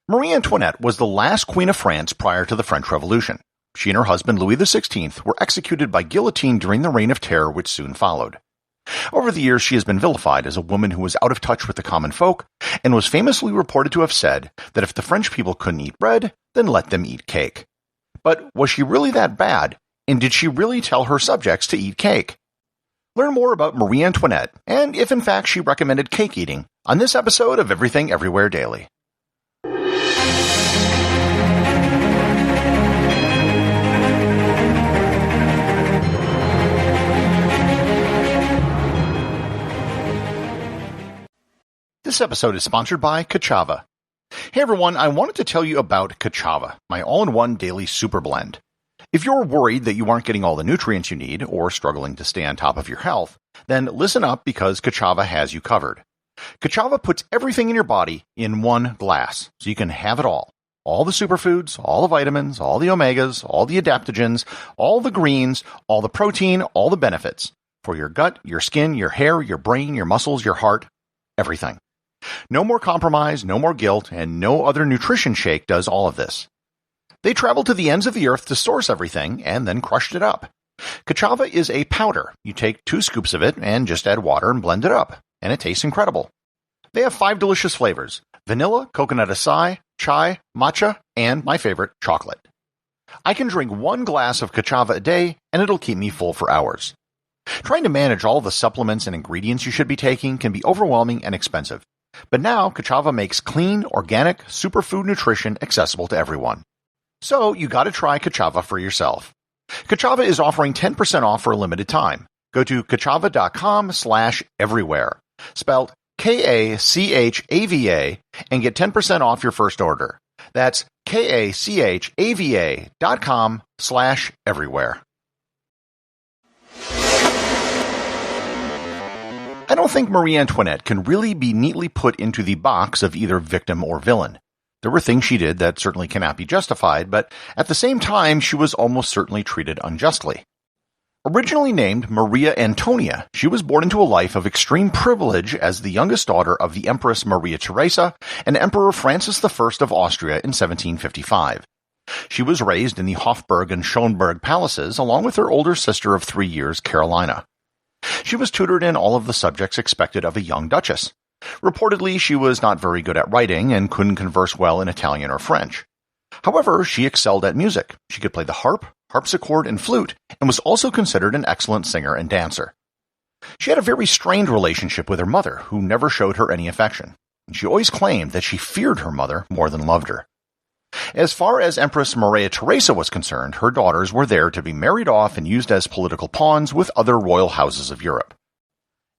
Marie Antoinette was the last queen of France prior to the French Revolution. She and her husband Louis XVI were executed by guillotine during the Reign of Terror, which soon followed. Over the years, she has been vilified as a woman who was out of touch with the common folk and was famously reported to have said that if the French people couldn't eat bread, then let them eat cake. But was she really that bad, and did she really tell her subjects to eat cake? Learn more about Marie Antoinette, and if in fact she recommended cake eating, on this episode of Everything Everywhere Daily. This episode is sponsored by Ka'Chava. Hey everyone, I wanted to tell you about Ka'Chava, my all-in-one daily super blend. If you're worried that you aren't getting all the nutrients you need or struggling to stay on top of your health, then listen up because Ka'Chava has you covered. Ka'Chava puts everything in your body in one glass, so you can have it all. All the superfoods, all the vitamins, all the omegas, all the adaptogens, all the greens, all the protein, all the benefits. For your gut, your skin, your hair, your brain, your muscles, your heart, everything. No more compromise, no more guilt, and no other nutrition shake does all of this. They traveled to the ends of the earth to source everything and then crushed it up. Ka'Chava is a powder. You take 2 scoops of it and just add water and blend it up, and it tastes incredible. They have 5 delicious flavors: vanilla, coconut acai, chai, matcha, and my favorite, chocolate. I can drink 1 glass of Ka'Chava a day, and it'll keep me full for hours. Trying to manage all the supplements and ingredients you should be taking can be overwhelming and expensive. But now, Ka'Chava makes clean, organic, superfood nutrition accessible to everyone. So, you gotta try Ka'Chava for yourself. Ka'Chava is offering 10% off for a limited time. Go to kachava.com/everywhere, spelled Kachava, and get 10% off your first order. That's kachava.com/everywhere. I don't think Marie Antoinette can really be neatly put into the box of either victim or villain. There were things she did that certainly cannot be justified, but at the same time, she was almost certainly treated unjustly. Originally named Maria Antonia, she was born into a life of extreme privilege as the youngest daughter of the Empress Maria Theresa and Emperor Francis I of Austria in 1755. She was raised in the Hofburg and Schönberg palaces along with her older sister of 3 years, Carolina. She was tutored in all of the subjects expected of a young duchess. Reportedly, she was not very good at writing and couldn't converse well in Italian or French. However, she excelled at music. She could play the harp, harpsichord, and flute, and was also considered an excellent singer and dancer. She had a very strained relationship with her mother, who never showed her any affection. She always claimed that she feared her mother more than loved her. As far as Empress Maria Theresa was concerned, her daughters were there to be married off and used as political pawns with other royal houses of Europe.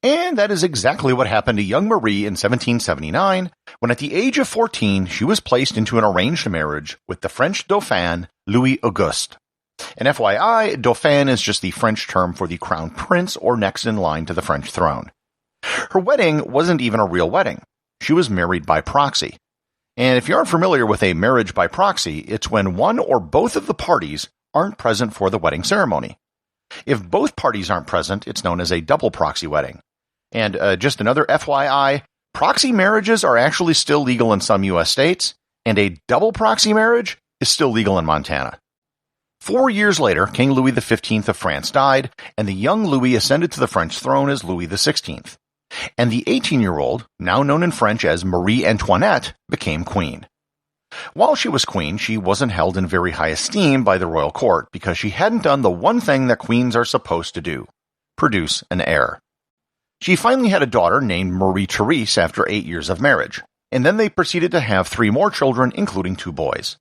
And that is exactly what happened to young Marie in 1779, when at the age of 14 she was placed into an arranged marriage with the French Dauphin Louis Auguste. And FYI, Dauphin is just the French term for the crown prince or next in line to the French throne. Her wedding wasn't even a real wedding. She was married by proxy. And if you aren't familiar with a marriage by proxy, it's when one or both of the parties aren't present for the wedding ceremony. If both parties aren't present, it's known as a double proxy wedding. And just another FYI, proxy marriages are actually still legal in some U.S. states, and a double proxy marriage is still legal in Montana. 4 years later, King Louis XV of France died, and the young Louis ascended to the French throne as Louis XVI. And the 18-year-old, now known in French as Marie Antoinette, became queen. While she was queen, she wasn't held in very high esteem by the royal court because she hadn't done the one thing that queens are supposed to do: produce an heir. She finally had a daughter named Marie Therese after 8 years of marriage, and then they proceeded to have 3 more children, including 2 boys.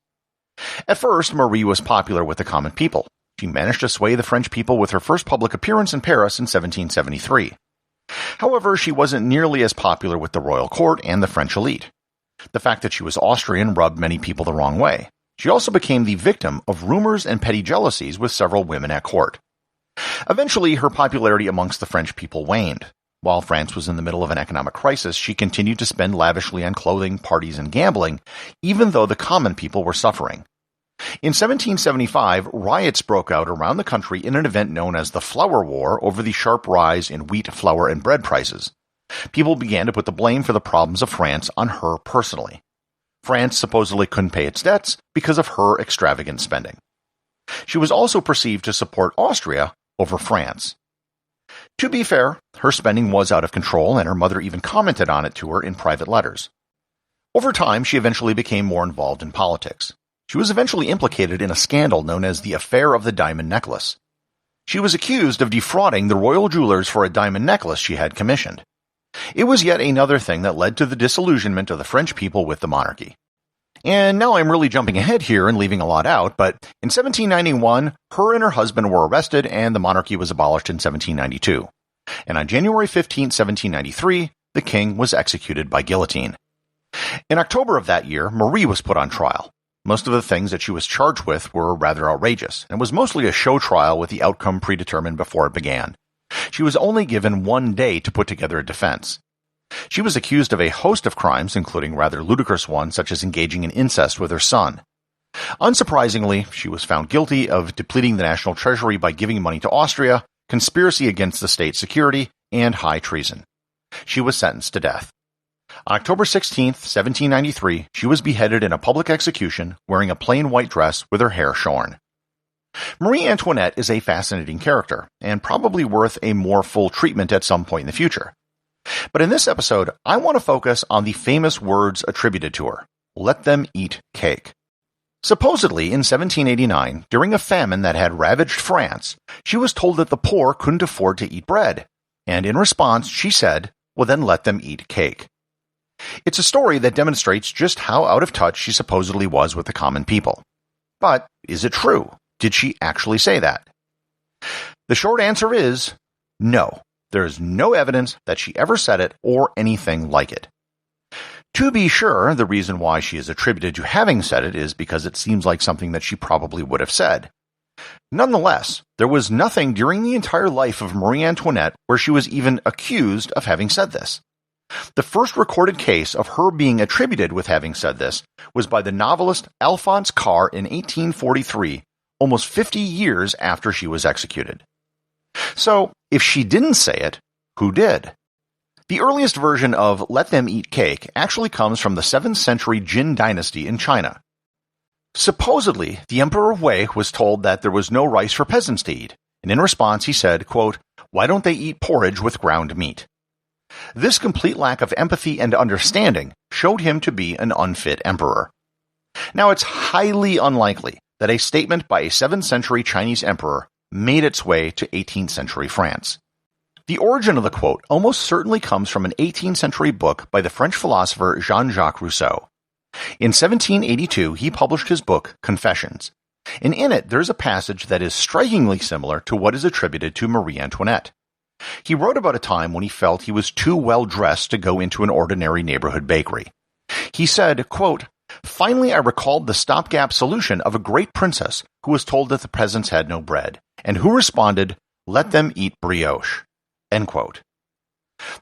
At first, Marie was popular with the common people. She managed to sway the French people with her first public appearance in Paris in 1773. However, she wasn't nearly as popular with the royal court and the French elite. The fact that she was Austrian rubbed many people the wrong way. She also became the victim of rumors and petty jealousies with several women at court. Eventually, her popularity amongst the French people waned. While France was in the middle of an economic crisis, she continued to spend lavishly on clothing, parties, and gambling, even though the common people were suffering. In 1775, riots broke out around the country in an event known as the Flour War over the sharp rise in wheat, flour, and bread prices. People began to put the blame for the problems of France on her personally. France supposedly couldn't pay its debts because of her extravagant spending. She was also perceived to support Austria over France. To be fair, her spending was out of control, and her mother even commented on it to her in private letters. Over time, she eventually became more involved in politics. She was eventually implicated in a scandal known as the Affair of the Diamond Necklace. She was accused of defrauding the royal jewelers for a diamond necklace she had commissioned. It was yet another thing that led to the disillusionment of the French people with the monarchy. And now I'm really jumping ahead here and leaving a lot out, but in 1791, her and her husband were arrested and the monarchy was abolished in 1792. And on January 15, 1793, the king was executed by guillotine. In October of that year, Marie was put on trial. Most of the things that she was charged with were rather outrageous, and was mostly a show trial with the outcome predetermined before it began. She was only given 1 day to put together a defense. She was accused of a host of crimes, including rather ludicrous ones such as engaging in incest with her son. Unsurprisingly, she was found guilty of depleting the national treasury by giving money to Austria, conspiracy against the state security, and high treason. She was sentenced to death. On October 16, 1793, she was beheaded in a public execution wearing a plain white dress with her hair shorn. Marie Antoinette is a fascinating character, and probably worth a more full treatment at some point in the future. But in this episode, I want to focus on the famous words attributed to her. Let them eat cake. Supposedly, in 1789, during a famine that had ravaged France, she was told that the poor couldn't afford to eat bread, and in response, she said, well then let them eat cake. It's a story that demonstrates just how out of touch she supposedly was with the common people. But is it true? Did she actually say that? The short answer is no. There is no evidence that she ever said it or anything like it. To be sure, the reason why she is attributed to having said it is because it seems like something that she probably would have said. Nonetheless, there was nothing during the entire life of Marie Antoinette where she was even accused of having said this. The first recorded case of her being attributed with having said this was by the novelist Alphonse Karr in 1843, almost 50 years after she was executed. So, if she didn't say it, who did? The earliest version of Let Them Eat Cake actually comes from the 7th century Jin dynasty in China. Supposedly, the Emperor Wei was told that there was no rice for peasants to eat, and in response he said, quote, "Why don't they eat porridge with ground meat?" This complete lack of empathy and understanding showed him to be an unfit emperor. Now, it's highly unlikely that a statement by a 7th century Chinese emperor made its way to 18th century France. The origin of the quote almost certainly comes from an 18th century book by the French philosopher Jean-Jacques Rousseau. In 1782, he published his book, Confessions, and in it there's a passage that is strikingly similar to what is attributed to Marie Antoinette. He wrote about a time when he felt he was too well dressed to go into an ordinary neighborhood bakery. He said, quote, "Finally I recalled the stopgap solution of a great princess who was told that the peasants had no bread, and who responded, 'Let them eat brioche.'" End quote.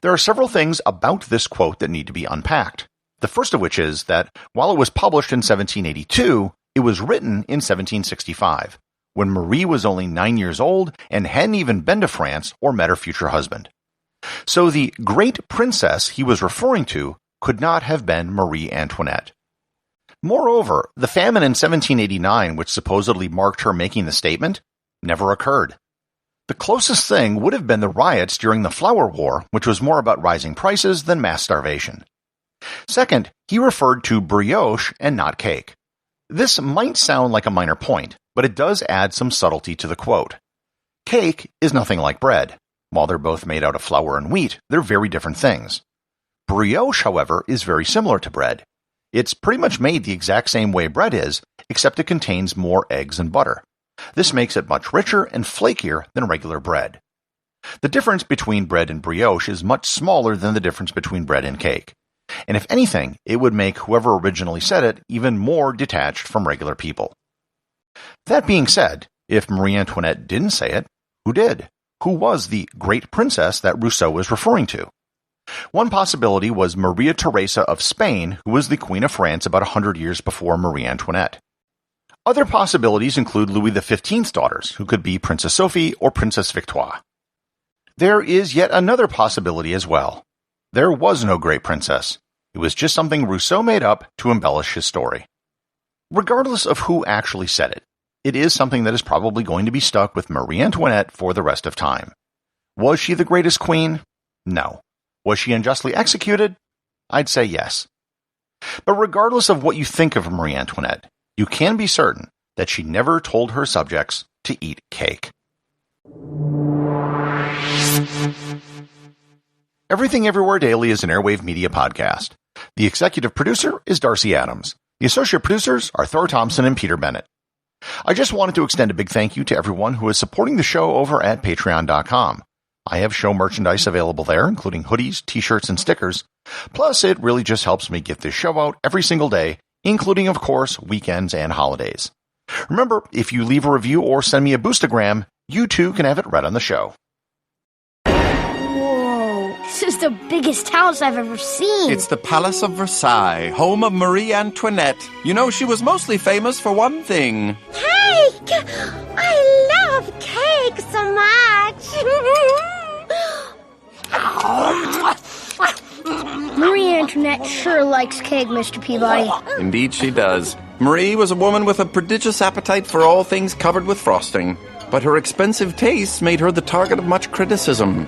There are several things about this quote that need to be unpacked. The first of which is that while it was published in 1782, it was written in 1765, when Marie was only 9 years old and hadn't even been to France or met her future husband. So the great princess he was referring to could not have been Marie Antoinette. Moreover, the famine in 1789, which supposedly marked her making the statement, never occurred. The closest thing would have been the riots during the Flour War, which was more about rising prices than mass starvation. Second, he referred to brioche and not cake. This might sound like a minor point, but it does add some subtlety to the quote. Cake is nothing like bread. While they're both made out of flour and wheat, they're very different things. Brioche, however, is very similar to bread. It's pretty much made the exact same way bread is, except it contains more eggs and butter. This makes it much richer and flakier than regular bread. The difference between bread and brioche is much smaller than the difference between bread and cake. And if anything, it would make whoever originally said it even more detached from regular people. That being said, if Marie Antoinette didn't say it, who did? Who was the great princess that Rousseau was referring to? One possibility was Maria Theresa of Spain, who was the Queen of France about 100 years before Marie Antoinette. Other possibilities include Louis XV's daughters, who could be Princess Sophie or Princess Victoire. There is yet another possibility as well. There was no great princess. It was just something Rousseau made up to embellish his story. Regardless of who actually said it, it is something that is probably going to be stuck with Marie Antoinette for the rest of time. Was she the greatest queen? No. Was she unjustly executed? I'd say yes. But regardless of what you think of Marie Antoinette, you can be certain that she never told her subjects to eat cake. Everything Everywhere Daily is an Airwave Media podcast. The executive producer is Darcy Adams. The associate producers are Thor, Thomsen, and Peter Bennett. I just wanted to extend a big thank you to everyone who is supporting the show over at patreon.com. I have show merchandise available there, including hoodies, t-shirts, and stickers. Plus, it really just helps me get this show out every single day, including, of course, weekends and holidays. Remember, if you leave a review or send me a boostagram, you too can have it read on the show. This is the biggest house I've ever seen. It's the Palace of Versailles, home of Marie Antoinette. You know, she was mostly famous for one thing. Cake! I love cake so much. Marie Antoinette sure likes cake, Mr. Peabody. Indeed she does. Marie was a woman with a prodigious appetite for all things covered with frosting, but her expensive tastes made her the target of much criticism.